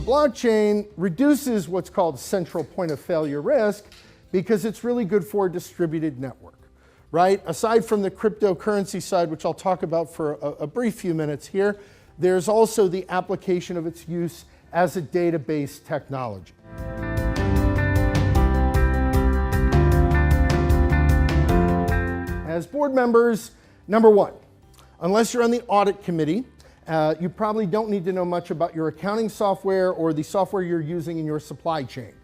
blockchain reduces what's called central point of failure risk because it's really good for a distributed network, right? Aside from the cryptocurrency side, which I'll talk about for a brief few minutes here, there's also the application of its use as a database technology. As board members, number one, unless you're on the audit committee, you probably don't need to know much about your accounting software or the software you're using in your supply chain.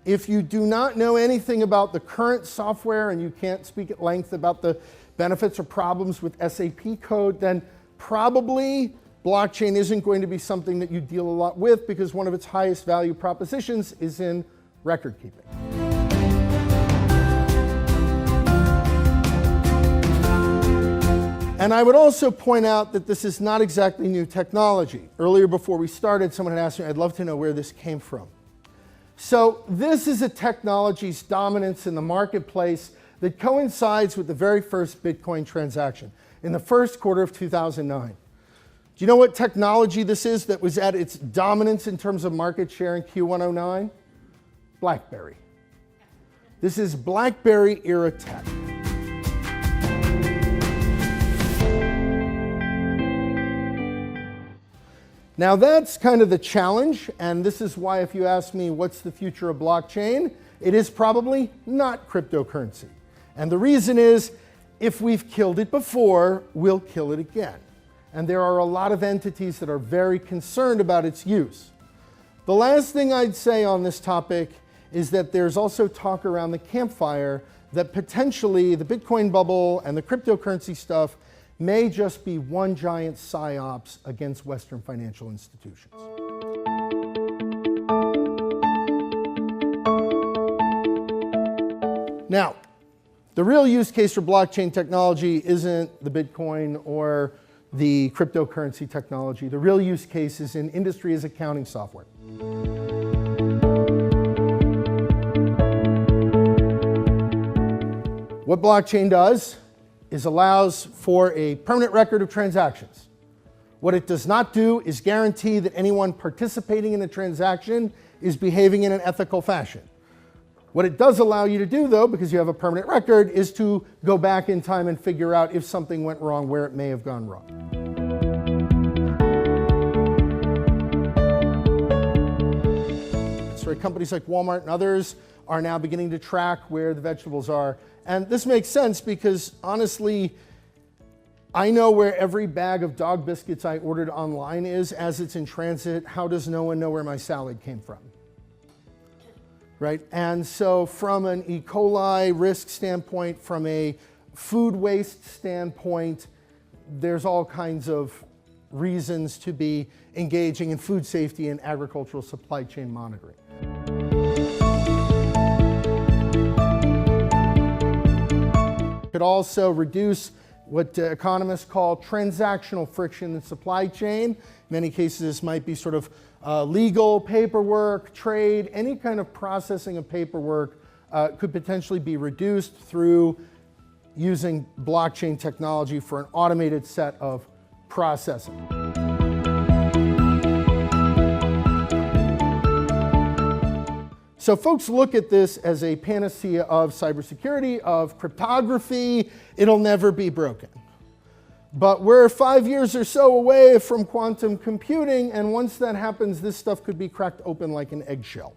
If you do not know anything about the current software and you can't speak at length about the benefits or problems with SAP code, then probably blockchain isn't going to be something that you deal a lot with because one of its highest value propositions is in record keeping. And I would also point out that this is not exactly new technology. Earlier before we started, someone had asked me, I'd love to know where this came from. So this is a technology's dominance in the marketplace that coincides with the very first Bitcoin transaction in the first quarter of 2009. Do you know what technology this is that was at its dominance in terms of market share in Q109? BlackBerry. This is BlackBerry era tech. Now that's kind of the challenge, and this is why if you ask me what's the future of blockchain, it is probably not cryptocurrency. And the reason is, if we've killed it before, we'll kill it again. And there are a lot of entities that are very concerned about its use. The last thing I'd say on this topic is that there's also talk around the campfire that potentially the Bitcoin bubble and the cryptocurrency stuff may just be one giant psyops against Western financial institutions. Now, the real use case for blockchain technology isn't the Bitcoin or the cryptocurrency technology. The real use case is in industry as accounting software. What blockchain does is allows for a permanent record of transactions. What it does not do is guarantee that anyone participating in the transaction is behaving in an ethical fashion. What it does allow you to do, though, because you have a permanent record, is to go back in time and figure out if something went wrong, where it may have gone wrong. So companies like Walmart and others are now beginning to track where the vegetables are. And this makes sense because, honestly, I know where every bag of dog biscuits I ordered online is as it's in transit. How does no one know where my salad came from? Right? And so from an E. coli risk standpoint, from a food waste standpoint, there's all kinds of reasons to be engaging in food safety and agricultural supply chain monitoring. Could also reduce what economists call transactional friction in supply chain. In many cases, this might be sort of legal paperwork, trade, any kind of processing of paperwork could potentially be reduced through using blockchain technology for an automated set of processing. So folks look at this as a panacea of cybersecurity, of cryptography. It'll never be broken. But we're 5 years or so away from quantum computing, and once that happens, this stuff could be cracked open like an eggshell.